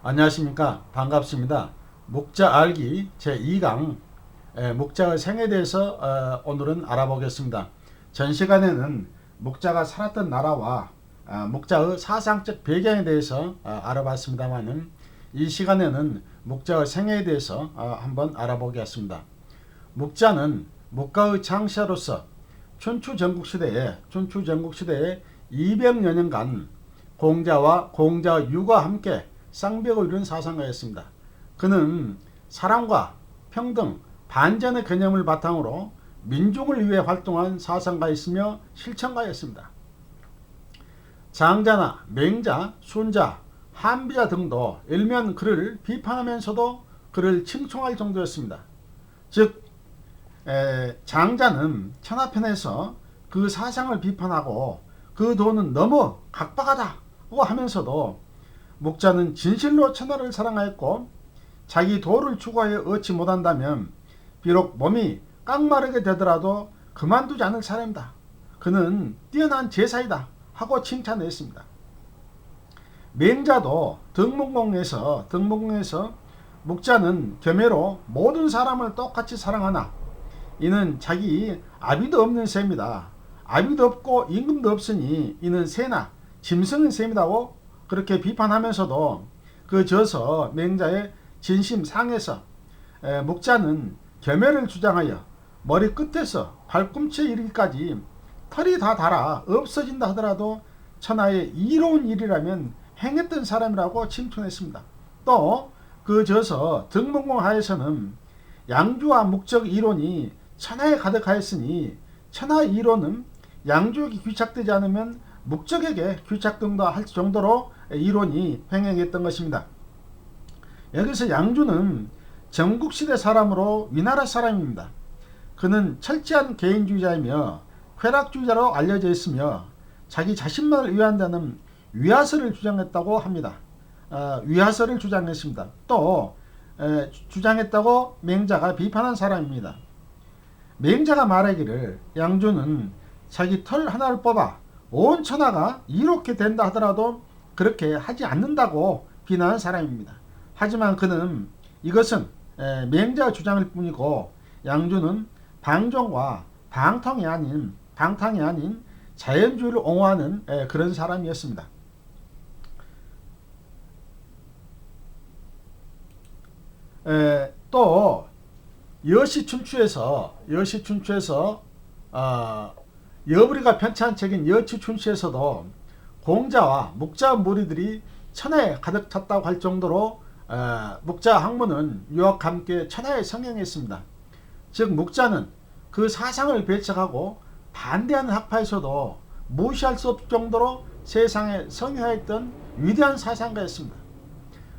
안녕하십니까. 반갑습니다. 목자 알기 제2강 목자의 생에 대해서 오늘은 알아보겠습니다. 전 시간에는 목자가 살았던 나라와 목자의 사상적 배경에 대해서 알아봤습니다만은 이 시간에는 목자의 생애에 대해서 한번 알아보겠습니다. 목자는 목가의 창시자로서 춘추전국시대에 200여 년간 공자와 공자의 유가 함께 쌍벽을 이룬 사상가였습니다. 그는 사랑과 평등, 반전의 개념을 바탕으로 민중을 위해 활동한 사상가였으며 실천가였습니다. 장자나 맹자, 순자, 한비자 등도 일면 그를 비판하면서도 그를 칭송할 정도였습니다. 즉 장자는 천하편에서 그 사상을 비판하고 그 도는 너무 각박하다고 하면서도 목자는 진실로 천하를 사랑하였고 자기 도를 추구하여 얻지 못한다면 비록 몸이 깡마르게 되더라도 그만두지 않을 사람이다. 그는 뛰어난 제사이다 하고 칭찬했습니다. 맹자도 등문공에서 목자는 겸해로 모든 사람을 똑같이 사랑하나 이는 자기 아비도 없는 셈이다. 아비도 없고 임금도 없으니 이는 새나 짐승인 셈이다고 그렇게 비판하면서도 그 저서 맹자의 진심 상에서 목자는 겸해를 주장하여 머리 끝에서 발꿈치에 이르기까지 털이 다 닳아 없어진다 하더라도 천하의 이로운 일이라면 행했던 사람이라고 칭찬했습니다. 또 그 저서 등문공하에서는 양주와 목적 이론이 천하에 가득하였으니 천하 이론은 양주에게 귀착되지 않으면 목적에게 귀착된다 할 정도로 이론이 횡행했던 것입니다. 여기서 양주는 전국시대 사람으로 위나라 사람입니다. 그는 철저한 개인주의자이며 쾌락주의자로 알려져 있으며 자기 자신만을 위한다는 위화설을 주장했다고 합니다. 위화설을 주장했습니다. 또 주장했다고 맹자가 비판한 사람입니다. 맹자가 말하기를 양주는 자기 털 하나를 뽑아 온 천하가 이렇게 된다 하더라도 그렇게 하지 않는다고 비난한 사람입니다. 하지만 그는 이것은 맹자의 주장일 뿐이고 양주는 방종과 방탕이 아닌 자연주의를 옹호하는 그런 사람이었습니다. 또 여시춘추에서 여부리가 편찬한 책인 여시춘추에서도 공자와 목자 무리들이 천하에 가득 찼다고 할 정도로 목자 학문은 유학과 함께 천하에 성행했습니다. 즉 목자는 그 사상을 배척하고 반대하는 학파에서도 무시할 수 없을 정도로 세상에 성행했던 위대한 사상가였습니다.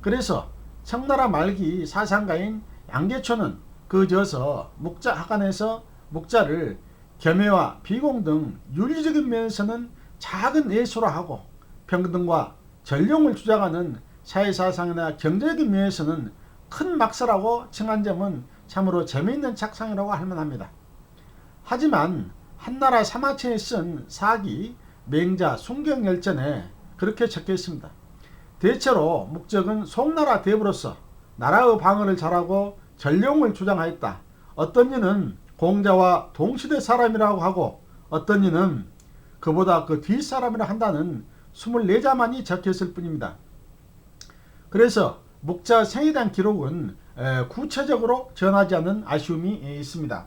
그래서 청나라 말기 사상가인 양계초는 그 저서 목자학안에서 목자를 겸해와 비공 등 윤리적인 면에서는 작은 예수로 하고 평등과 전령을 주장하는 사회사상이나 경제적인 면에서는 큰 막사라고 칭한 점은 참으로 재미있는 작상이라고 할 만합니다. 하지만 한나라 사마천이 쓴 사기, 맹자, 순경열전에 그렇게 적혀 있습니다. 대체로 목적은 송나라 대부로서 나라의 방어를 잘하고 전령을 주장하였다. 어떤 이는 공자와 동시대 사람이라고 하고 어떤 이는 그보다 그 뒷사람이라 한다는 24자만이 적혀있을 뿐입니다. 그래서 목자 생에 대한 기록은 구체적으로 전하지 않는 아쉬움이 있습니다.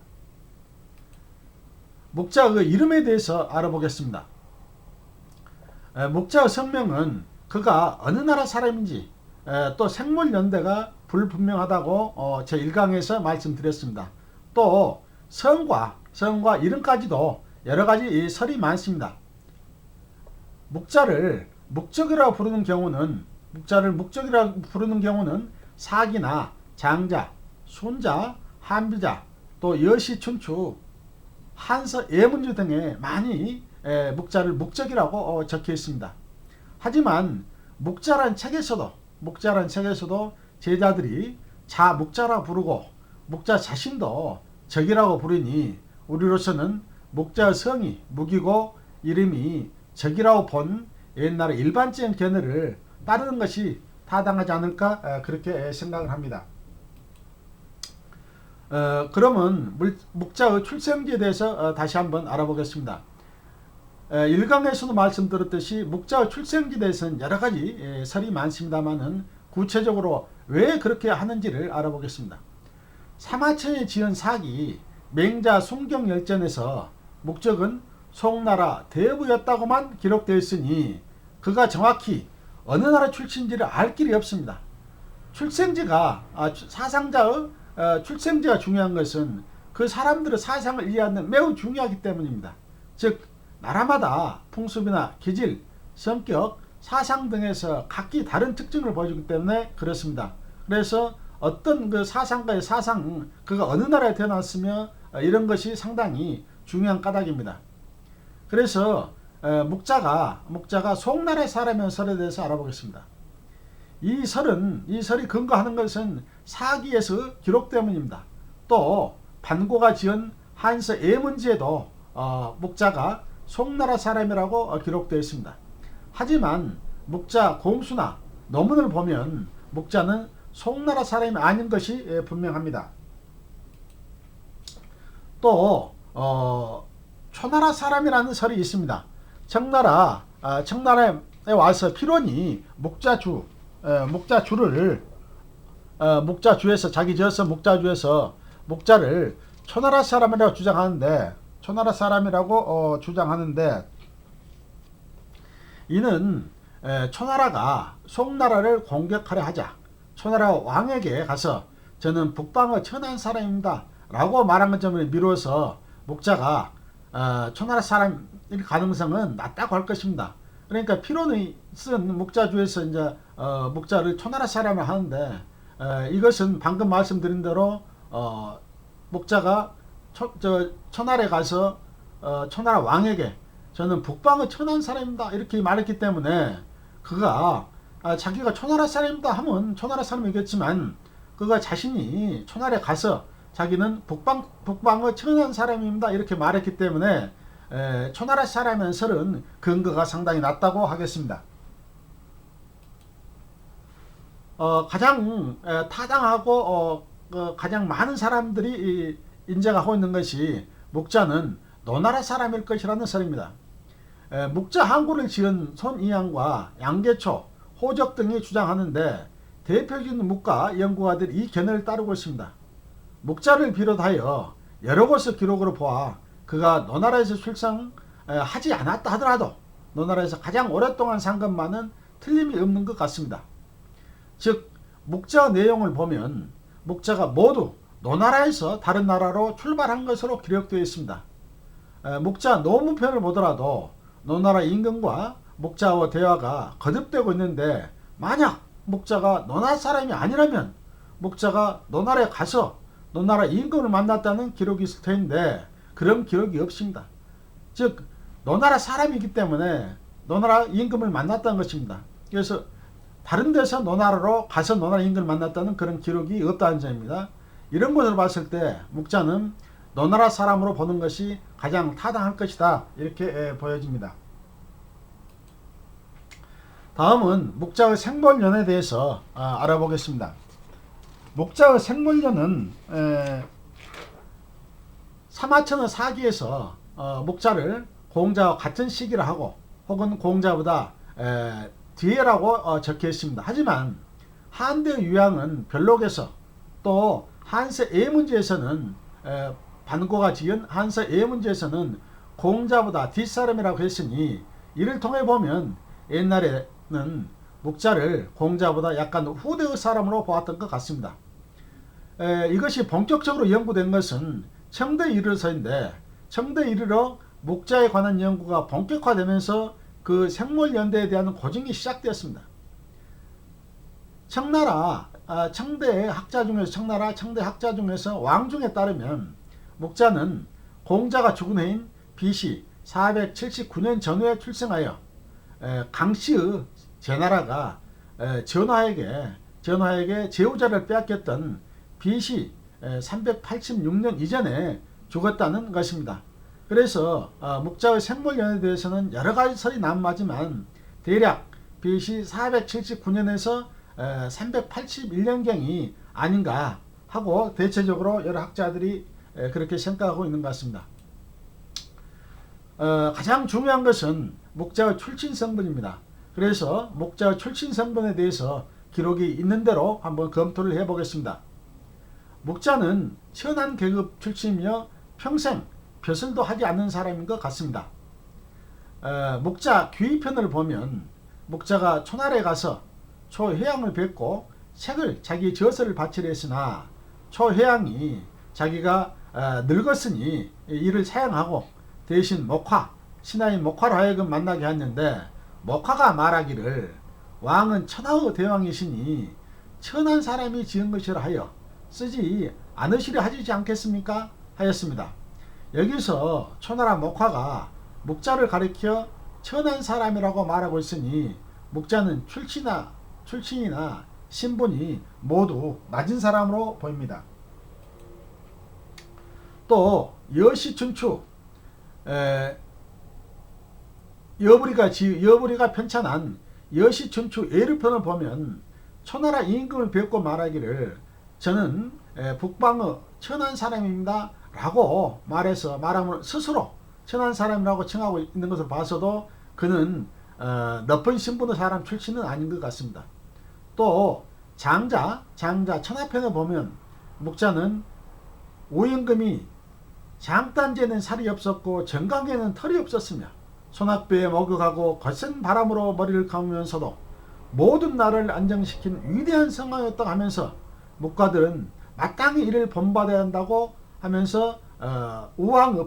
목자의 이름에 대해서 알아보겠습니다. 목자의 성명은 그가 어느 나라 사람인지 또 생물연대가 불분명하다고 제1강에서 말씀드렸습니다. 또 성과 이름까지도 여러가지 설이 많습니다. 목자를 목적이라고 부르는 경우는 사기나 장자, 순자, 한비자, 또 여시춘추, 한서, 예문주 등에 많이 목자를 목적이라고 적혀 있습니다. 하지만 목자란 책에서도 제자들이 목자라 부르고 목자 자신도 적이라고 부르니 우리로서는 목자의 성이 무기고 이름이 적이라고 본 옛날의 일반적인 견해를 따르는 것이 타당하지 않을까 그렇게 생각을 합니다. 그러면 묵자의 출생지에 대해서 다시 한번 알아보겠습니다. 1강에서도 말씀드렸듯이 묵자의 출생지에 대해서는 여러가지 설이 많습니다만은 구체적으로 왜 그렇게 하는지를 알아보겠습니다. 사마천에 지은 사기 맹자 순경열전에서 목적은 송나라 대부였다고만 기록되어 있으니 그가 정확히 어느 나라 출신지를 알 길이 없습니다. 출생지가 사상자의 출생지가 중요한 것은 그 사람들의 사상을 이해하는 매우 중요하기 때문입니다. 즉 나라마다 풍습이나 기질, 성격, 사상 등에서 각기 다른 특징을 보여주기 때문에 그렇습니다. 그래서 어떤 그 사상가의 사상, 그가 어느 나라에 태어났으며 이런 것이 상당히 중요한 까닭입니다. 그래서 묵자가 송나라의 사람이라는 설에 대해서 알아보겠습니다. 이 설이 근거하는 것은 사기에서 기록 때문입니다. 또 반고가 지은 한서 예문지에도 묵자가 송나라 사람이라고 기록되어 있습니다. 하지만 묵자 공수나 논문을 보면 묵자는 송나라 사람이 아닌 것이 분명합니다. 또 초나라 사람이라는 설이 있습니다. 청나라에 와서 피론이 묵자주에서 자기 지어서 묵자주에서 묵자를 초나라 사람이라고 주장하는데 이는 초나라가 송나라를 공격하려 하자 초나라 왕에게 가서 저는 북방의 천한 사람입니다 라고 말한 것점을 미루어서 묵자가 초나라 사람일 가능성은 낮다고 할 것입니다. 그러니까 피론이 쓴 묵자주에서 이제 묵자를 초나라 사람을 하는데 이것은 방금 말씀드린 대로 묵자가 초나라에 가서 초나라 왕에게 저는 북방의 천한 사람입니다 이렇게 말했기 때문에 그가 자기가 초나라 사람입니다 하면 초나라 사람이겠지만 그가 자신이 초나라에 가서 자기는 북방의 천한 사람입니다 이렇게 말했기 때문에 초나라 사람의 설은 근거가 상당히 낮다고 하겠습니다. 가장 타당하고 가장 많은 사람들이 인정하고 있는 것이 묵자는 노나라 사람일 것이라는 설입니다. 묵자 항구를 지은 손이양과 양계초, 호적 등이 주장하는데 대표적인 묵가 연구가들이 이 견해를 따르고 있습니다. 묵자를 비롯하여 여러 곳의 기록으로 보아 그가 노나라에서 출생하지 않았다 하더라도 노나라에서 가장 오랫동안 산 것만은 틀림이 없는 것 같습니다. 즉 묵자 내용을 보면 묵자가 모두 노나라에서 다른 나라로 출발한 것으로 기록되어 있습니다. 묵자 노무편을 보더라도 노나라 임금과 묵자와 대화가 거듭되고 있는데 만약 묵자가 노나라 사람이 아니라면 묵자가 노나라에 가서 노나라 임금을 만났다는 기록이 있을 텐데 그런 기록이 없습니다. 즉 노나라 사람이기 때문에 노나라 임금을 만났다는 것입니다. 그래서 다른 데서 노나라로 가서 노나라 임금을 만났다는 그런 기록이 없다는 점입니다. 이런 것을 봤을 때 묵자는 노나라 사람으로 보는 것이 가장 타당할 것이다 이렇게 보여집니다. 다음은 묵자의 생몰년에 대해서 알아보겠습니다. 묵자의 생몰년은 사마천의 사기에서 묵자를 공자와 같은 시기를 하고 혹은 공자보다 뒤에라고 적혀 있습니다. 하지만 한대 유양은 별록에서 또 한서 예문지에서는 반고가 지은 한서 예문지에서는 공자보다 뒷사람이라고 했으니 이를 통해 보면 옛날에는 묵자를 공자보다 약간 후대의 사람으로 보았던 것 같습니다. 이것이 본격적으로 연구된 것은 청대에 이르러서인데 청대에 이르러 묵자에 관한 연구가 본격화되면서 그 생몰연대에 대한 고증이 시작되었습니다. 청대 학자 중에서 왕중에 따르면 묵자는 공자가 죽은 해인 BC 479년 전후에 출생하여 강씨의 제나라가 전하에게 제후자를 빼앗겼던 BC 386년 이전에 죽었다는 것입니다. 그래서 묵자의 생몰년에 대해서는 여러가지 설이 난무하지만 대략 BC 479년에서 381년경이 아닌가 하고 대체적으로 여러 학자들이 그렇게 생각하고 있는 것 같습니다. 가장 중요한 것은 목자의 출신 성분입니다. 그래서 목자의 출신 성분에 대해서 기록이 있는 대로 한번 검토를 해 보겠습니다. 목자는 천한 계급 출신이며 평생 벼슬도 하지 않는 사람인 것 같습니다. 목자 귀편을 보면 목자가 초날에 가서 초해양을 뵙고 책을 자기 저서를 바치려 했으나 초해양이 자기가 늙었으니 이를 사양하고 대신 목화, 신하인 목화로 하여금 만나게 했는데 목화가 말하기를 왕은 천하의 대왕이시니 천한 사람이 지은 것이라 하여 쓰지 않으시려 하지 않겠습니까? 하였습니다. 여기서 초나라 목화가 목자를 가리켜 천한 사람이라고 말하고 있으니 목자는 출신이나 신분이 모두 낮은 사람으로 보입니다. 또 여시춘추 여부리가 편찬한 여시춘추 예르편을 보면 초나라 임금을 뵙고 말하기를 저는 북방의 천한 사람입니다 라고 말하면 스스로 천한 사람이라고称하고 있는 것을 봐서도 그는 높은 신분의 사람 출신은 아닌 것 같습니다. 또 장자 천하편을 보면 목자는 오임금이 장단지에는 살이 없었고 정강에는 털이 없었으며 소낙배에 목욕하고 거센 바람으로 머리를 감으면서도 모든 나라를 안정시킨 위대한 성왕이었다고 하면서 목가들은 마땅히 이를 본받아야 한다고 하면서 우왕의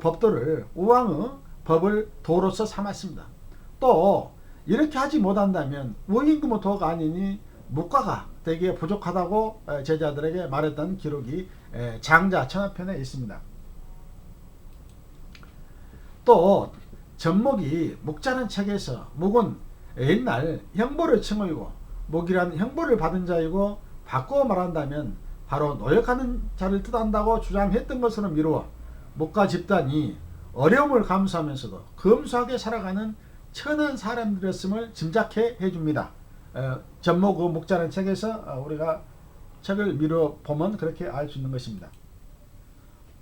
법을 도로서 삼았습니다. 또 이렇게 하지 못한다면 원임금의 도가 아니니 목가가 되게 부족하다고 제자들에게 말했던 기록이 장자 천하편에 있습니다. 또 전목이 목자는 책에서 목은 옛날 형벌의 칭호이고 목이란 형벌을 받은 자이고 바꾸어 말한다면 바로 노역하는 자를 뜻한다고 주장했던 것으로 미루어 목가 집단이 어려움을 감수하면서도 검소하게 살아가는 천한 사람들이었음을 짐작해 해줍니다. 전목의 목자는 책에서 우리가 책을 미루어 보면 그렇게 알 수 있는 것입니다.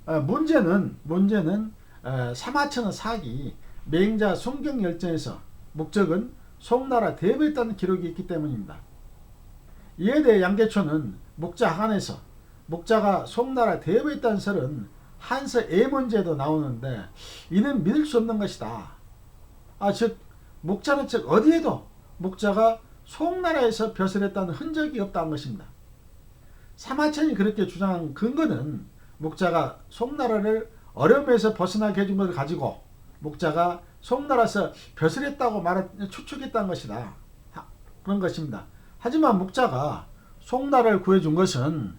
문제는 사마천의 사기 맹자 송경열전에서 목적은 송나라 대비했다는 기록이 있기 때문입니다. 이에 대해 양계초는 목자 하간에서 목자가 송나라 대비했다는 설은 한서 예문제도 나오는데 이는 믿을 수 없는 것이다. 즉 목자는 즉 어디에도 목자가 송나라에서 벼슬했다는 흔적이 없다는 것입니다. 사마천이 그렇게 주장한 근거는 목자가 송나라를 어려움에서 벗어나게 해준 것을 가지고 목자가 송나라에서 벼슬했다고 추측했다는 것이다. 그런 것입니다. 하지만 목자가 송나라를 구해준 것은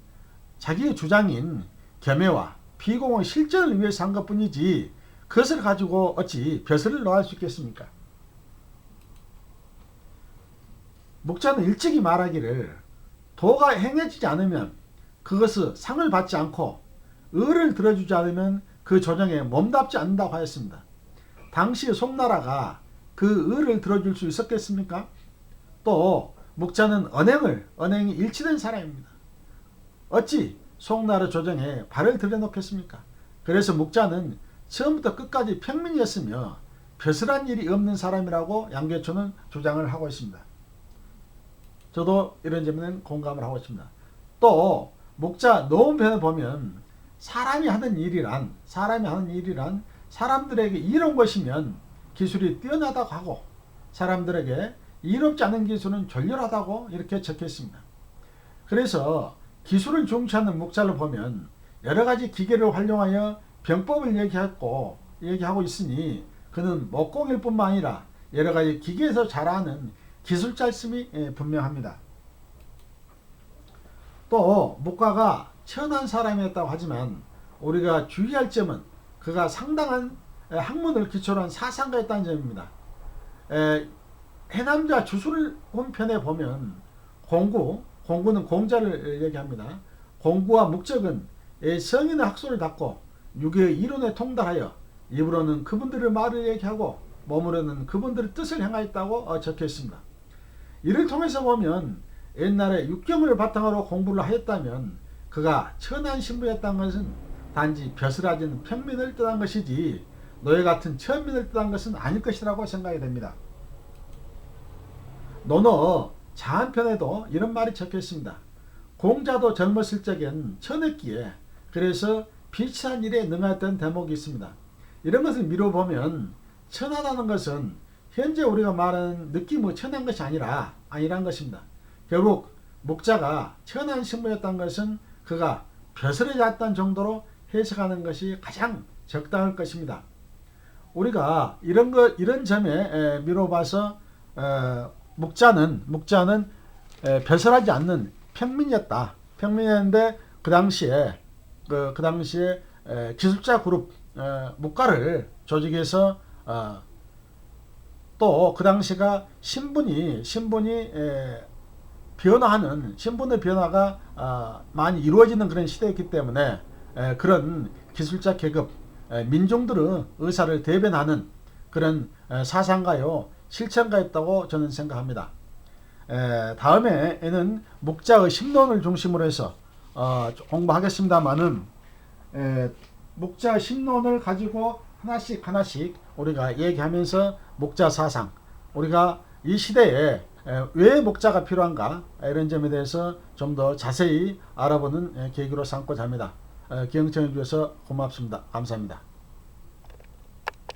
자기의 주장인 겸해와 비공의 실전을 위해서 한 것뿐이지 그것을 가지고 어찌 벼슬을 놓을 수 있겠습니까? 목자는 일찍이 말하기를 도가 행해지지 않으면 그것을 상을 받지 않고 을을 들어주지 않으면 그 조정에 몸답지 않는다고 하였습니다. 당시 송나라가 그 을을 들어줄 수 있었겠습니까? 또 목자는 언행이 일치된 사람입니다. 어찌 송나라 조정에 발을 들여놓겠습니까? 그래서 목자는 처음부터 끝까지 평민이었으며 벼슬한 일이 없는 사람이라고 양계초는 주장을 하고 있습니다. 저도 이런 점에는 공감을 하고 있습니다. 또 목자 노음편을 보면 사람이 하는 일이란 사람들에게 이로운 것이면 기술이 뛰어나다고 하고 사람들에게 이롭지 않은 기술은 졸렬하다고 이렇게 적혀 있습니다. 그래서 기술을 중시하는 목자를 보면 여러가지 기계를 활용하여 병법을 얘기하고 있으니 그는 목공일 뿐만 아니라 여러가지 기계에서 잘하는 기술자였음이 분명합니다. 또 목가가 천한 사람이었다고 하지만 우리가 주의할 점은 그가 상당한 학문을 기초로 한 사상가였다는 점입니다. 해남자 주술훈 편에 보면 공구는 공자를 얘기합니다. 공구와 목적은 성인의 학소를 닦고 유교의 이론에 통달하여 입으로는 그분들의 말을 얘기하고 몸으로는 그분들의 뜻을 행하였다고 적혀 있습니다. 이를 통해서 보면 옛날에 육경을 바탕으로 공부를 하였다면 그가 천한 신부였다는 것은 단지 벼슬아진 평민을 뜻한 것이지 노예 같은 천민을 뜻한 것은 아닐 것이라고 생각이 됩니다. 논어 자한편에도 이런 말이 적혀 있습니다. 공자도 젊었을 적엔 천했기에 그래서 비치한 일에 능하였던 대목이 있습니다. 이런 것을 미뤄보면 천하다는 것은 현재 우리가 말하는 느낌의 천한 것이 아니란 것입니다. 결국 목자가 천한 신부였다는 것은 그가 벼슬해졌다는 정도로 해석하는 것이 가장 적당할 것입니다. 우리가 이런 점에 미뤄봐서 목자는 벼슬하지 않는 평민이었다. 평민이었는데 그 당시에 기술자 그룹 목가를 조직해서 또 그 당시가 신분의 변화가 많이 이루어지는 그런 시대였기 때문에 그런 기술자 계급 민중들의 의사를 대변하는 그런 사상가요 실천가였다고 저는 생각합니다. 다음에는 목자의 심론을 중심으로 해서 공부하겠습니다만은 목자 심론을 가지고 하나씩 우리가 얘기하면서 목자 사상, 우리가 이 시대에 왜 목자가 필요한가 이런 점에 대해서 좀 더 자세히 알아보는 계기로 삼고자 합니다. 경청해 주셔서 고맙습니다. 감사합니다.